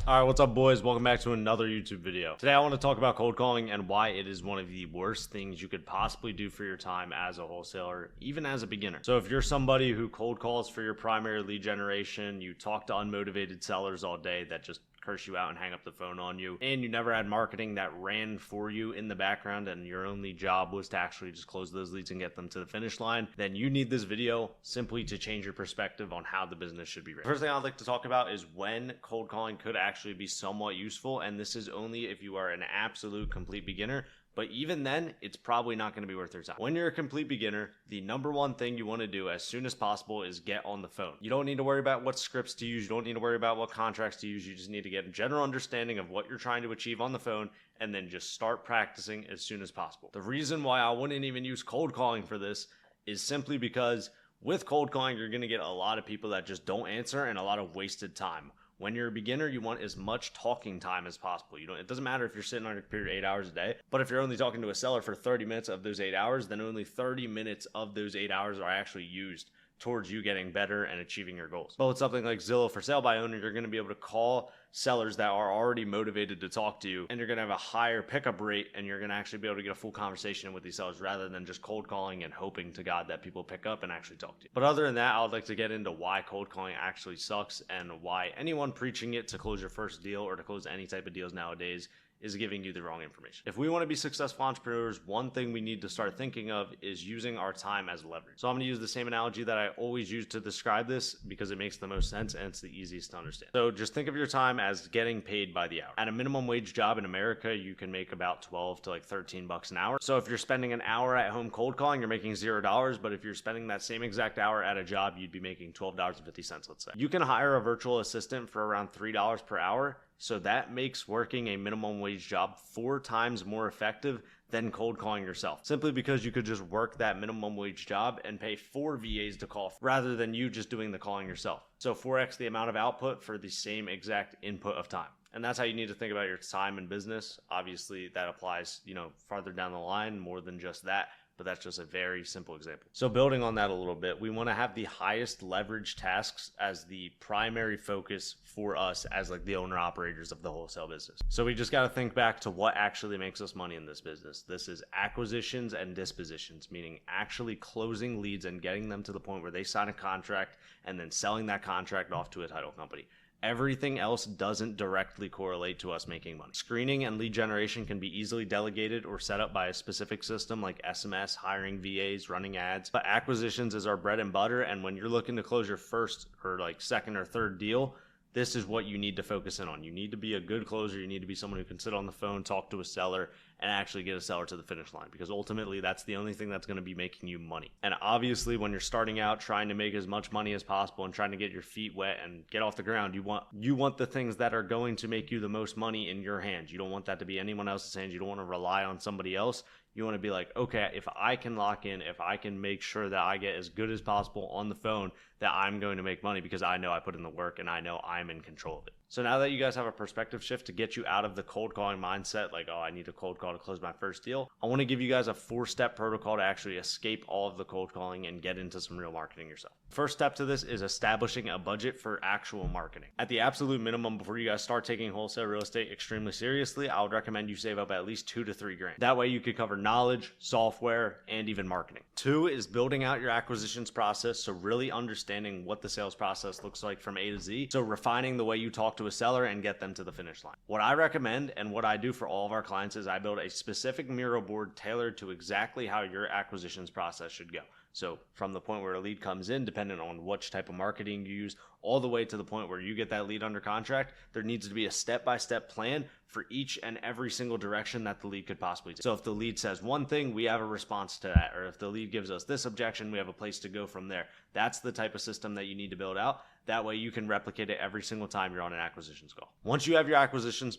Alright, what's up boys? Welcome back to another YouTube video. Today I want to talk about cold calling and why it is one of the worst things you could possibly do for your time as a wholesaler, even as a beginner. So if you're somebody who cold calls for your primary lead generation, you talk to unmotivated sellers all day that just curse you out and hang up the phone on you, and you never had marketing that ran for you in the background and your only job was to actually just close those leads and get them to the finish line, then you need this video simply to change your perspective on how the business should be ran. First thing I'd like to talk about is when cold calling could actually be somewhat useful, and this is only if you are an absolute complete beginner. But even then, it's probably not going to be worth your time. When you're a complete beginner, the number one thing you want to do as soon as possible is get on the phone. You don't need to worry about what scripts to use. You don't need to worry about what contracts to use. You just need to get a general understanding of what you're trying to achieve on the phone and then just start practicing as soon as possible. The reason why I wouldn't even use cold calling for this is simply because with cold calling, you're going to get a lot of people that just don't answer and a lot of wasted time. When you're a beginner, you want as much talking time as possible. It doesn't matter if you're sitting on your computer 8 hours a day, but if you're only talking to a seller for 30 minutes of those 8 hours, then only 30 minutes of those 8 hours are actually used towards you getting better and achieving your goals. But with something like Zillow for sale by owner, you're going to be able to call sellers that are already motivated to talk to you, and you're going to have a higher pickup rate, and you're going to actually be able to get a full conversation with these sellers rather than just cold calling and hoping to God that people pick up and actually talk to you. But other than that, I would like to get into why cold calling actually sucks and why anyone preaching it to close your first deal or to close any type of deals nowadays is giving you the wrong information. If we want to be successful entrepreneurs, one thing we need to start thinking of is using our time as leverage. So I'm going to use the same analogy that I always use to describe this because it makes the most sense and it's the easiest to understand. So just think of your time as getting paid by the hour. At a minimum wage job in America, you can make about 12 to like 13 bucks an hour. So if you're spending an hour at home cold calling, you're making $0, but if you're spending that same exact hour at a job, you'd be making $12.50, let's say. You can hire a virtual assistant for around $3 per hour. So that makes working a minimum wage job 4 times more effective than cold calling yourself. Simply because you could just work that minimum wage job and pay 4 VAs to call rather than you just doing the calling yourself. So 4x the amount of output for the same exact input of time. And that's how you need to think about your time in business. Obviously that applies, farther down the line more than just that. But that's just a very simple example. So building on that a little bit, we want to have the highest leverage tasks as the primary focus for us as like the owner operators of the wholesale business. So we just got to think back to what actually makes us money in this business. This is acquisitions and dispositions, meaning actually closing leads and getting them to the point where they sign a contract and then selling that contract off to a title company. Everything else doesn't directly correlate to us making money. Screening and lead generation can be easily delegated or set up by a specific system like SMS, hiring VAs, running ads. But acquisitions is our bread and butter, and when you're looking to close your first or like second or third deal, this is what you need to focus in on. You need to be a good closer. You need to be someone who can sit on the phone, talk to a seller, and actually get a seller to the finish line, because ultimately that's the only thing that's going to be making you money. And obviously when you're starting out trying to make as much money as possible and trying to get your feet wet and get off the ground, you want the things that are going to make you the most money in your hands. You don't want that to be anyone else's hands. You don't want to rely on somebody else. You want to be like, okay, if I can lock in, if I can make sure that I get as good as possible on the phone, that I'm going to make money because I know I put in the work and I know I'm in control of it. So now that you guys have a perspective shift to get you out of the cold calling mindset, like, oh, I need a cold call to close my first deal, I want to give you guys a 4-step protocol to actually escape all of the cold calling and get into some real marketing yourself. First step to this is establishing a budget for actual marketing. At the absolute minimum, before you guys start taking wholesale real estate extremely seriously, I would recommend you save up at least $2 to $3 grand. That way you could cover knowledge, software, and even marketing. 2 is building out your acquisitions process, so really understanding what the sales process looks like from A to Z. So refining the way you talk to a seller and get them to the finish line. What I recommend and what I do for all of our clients is I build a specific Miro board tailored to exactly how your acquisitions process should go. So from the point where a lead comes in, depending on which type of marketing you use, all the way to the point where you get that lead under contract, there needs to be a step-by-step plan for each and every single direction that the lead could possibly take. So if the lead says one thing, we have a response to that. Or if the lead gives us this objection, we have a place to go from there. That's the type of system that you need to build out. That way you can replicate it every single time you're on an acquisitions call. Once you have your acquisitions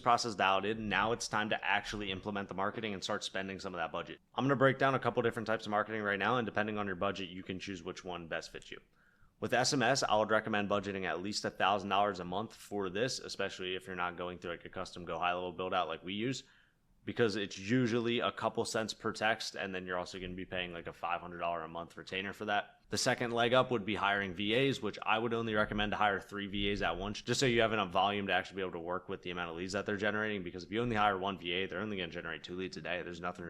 process dialed in, now it's time to actually implement the marketing and start spending some of that budget. I'm going to break down a couple different types of marketing right now, and depending on your budget, you can choose which one best fits you. With SMS, I would recommend budgeting at least $1,000 a month for this, especially if you're not going through like a custom go high level build out like we use. because it's usually a couple cents per text, and then you're also going to be paying like a $500 a month retainer for that. The second leg up would be hiring VAs, which I would only recommend to hire 3 VAs at once, just so you have enough volume to actually be able to work with the amount of leads that they're generating. Because if you only hire 1 VA, they're only going to generate 2 leads a day. There's nothing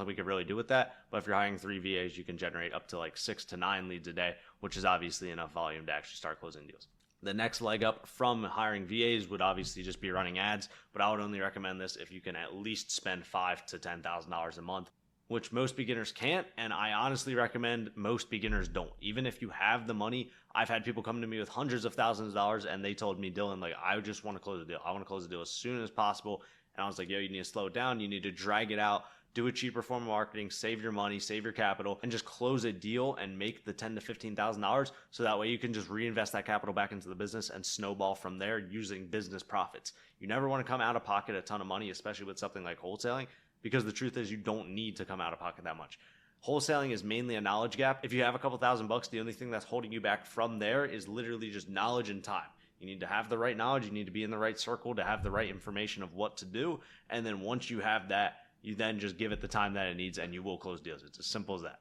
we could really do with that. But if you're hiring 3 VAs, you can generate up to like 6 to 9 leads a day, which is obviously enough volume to actually start closing deals. The next leg up from hiring VAs would obviously just be running ads, but I would only recommend this if you can at least spend $5,000 to $10,000 a month, which most beginners can't, and I honestly recommend most beginners don't. Even if you have the money, I've had people come to me with hundreds of thousands of dollars, and they told me, Dylan, like, I just want to close a deal. I want to close a deal as soon as possible. And I was like, yo, you need to slow it down. You need to drag it out. Do a cheaper form of marketing, save your money, save your capital, and just close a deal and make the $10,000 to $15,000. So that way you can just reinvest that capital back into the business and snowball from there using business profits. You never want to come out of pocket a ton of money, especially with something like wholesaling, because the truth is you don't need to come out of pocket that much. Wholesaling is mainly a knowledge gap. If you have a couple $1,000, the only thing that's holding you back from there is literally just knowledge and time. You need to have the right knowledge. You need to be in the right circle to have the right information of what to do. And then once you have that, you then just give it the time that it needs and you will close deals. It's as simple as that.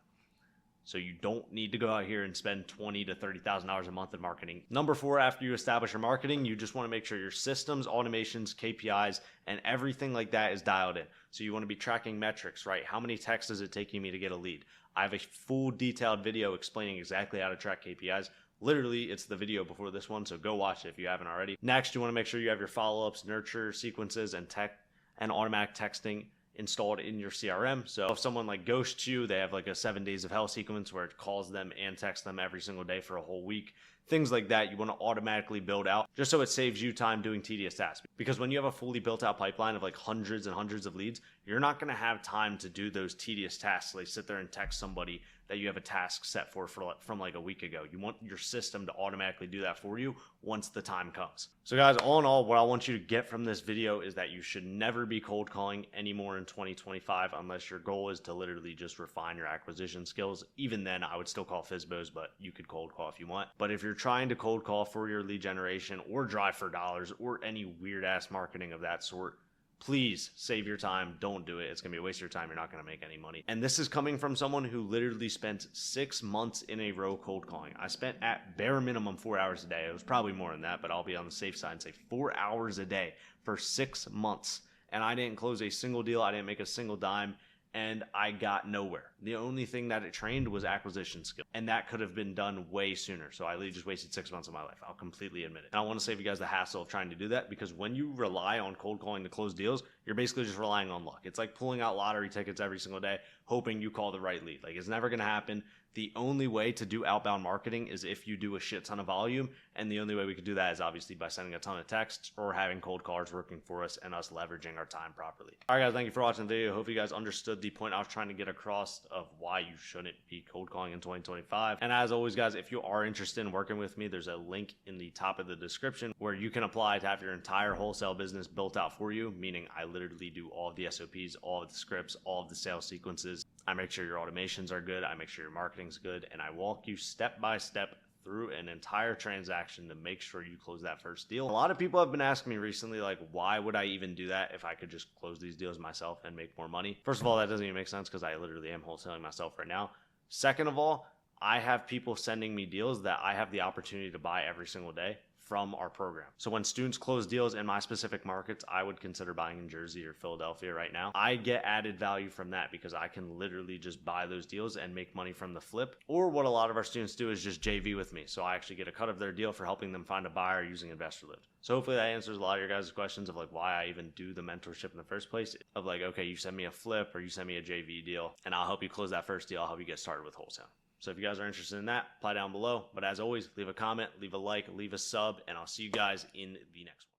So you don't need to go out here and spend $20,000 to $30,000 a month in marketing. Number 4, after you establish your marketing, you just want to make sure your systems, automations, KPIs, and everything like that is dialed in. So you want to be tracking metrics, right? How many texts is it taking me to get a lead? I have a full detailed video explaining exactly how to track KPIs. Literally, it's the video before this one, so go watch it if you haven't already. Next, you want to make sure you have your follow-ups, nurture sequences, and automatic texting installed in your CRM. So if someone like ghosts you, they have like a 7 days of hell sequence where it calls them and texts them every single day for a whole week. Things like that you want to automatically build out just so it saves you time doing tedious tasks. Because when you have a fully built out pipeline of like hundreds and hundreds of leads, you're not going to have time to do those tedious tasks, like sit there and text somebody that you have a task set for from like a week ago. You want your system to automatically do that for you once the time comes. So guys, all in all, what I want you to get from this video is that you should never be cold calling anymore in 2025 unless your goal is to literally just refine your acquisition skills. Even then, I would still call FSBOs, but you could cold call if you want. But if you're trying to cold call for your lead generation or drive for dollars or any weird ass marketing of that sort, please save your time. Don't do it. It's going to be a waste of your time. You're not going to make any money. And this is coming from someone who literally spent 6 months in a row cold calling. I spent at bare minimum 4 hours a day. It was probably more than that, but I'll be on the safe side and say 4 hours a day for 6 months. And I didn't close a single deal. I didn't make a single dime. And I got nowhere. The only thing that it trained was acquisition skill. And that could have been done way sooner. So I literally just wasted 6 months of my life. I'll completely admit it. And I want to save you guys the hassle of trying to do that, because when you rely on cold calling to close deals, you're basically just relying on luck. It's like pulling out lottery tickets every single day, hoping you call the right lead. Like, it's never going to happen. The only way to do outbound marketing is if you do a shit ton of volume. And the only way we could do that is obviously by sending a ton of texts or having cold callers working for us and us leveraging our time properly. All right, guys, thank you for watching the video. Hope you guys understood the point I was trying to get across of why you shouldn't be cold calling in 2025. And as always, guys, if you are interested in working with me, there's a link in the top of the description where you can apply to have your entire wholesale business built out for you, meaning I literally do all of the SOPs, all of the scripts, all of the sales sequences. I make sure your automations are good. I make sure your marketing's good. And I walk you step by step through an entire transaction to make sure you close that first deal. A lot of people have been asking me recently, like, why would I even do that if I could just close these deals myself and make more money? First of all, that doesn't even make sense because I literally am wholesaling myself right now. Second of all, I have people sending me deals that I have the opportunity to buy every single day from our program. So when students close deals in my specific markets, I would consider buying in Jersey or Philadelphia right now. I get added value from that because I can literally just buy those deals and make money from the flip. Or what a lot of our students do is just JV with me. So I actually get a cut of their deal for helping them find a buyer using InvestorLift. So hopefully that answers a lot of your guys' questions of like why I even do the mentorship in the first place. Of like, okay, you send me a flip or you send me a JV deal and I'll help you close that first deal. I'll help you get started with wholesale. So if you guys are interested in that, apply down below. But as always, leave a comment, leave a like, leave a sub, and I'll see you guys in the next one.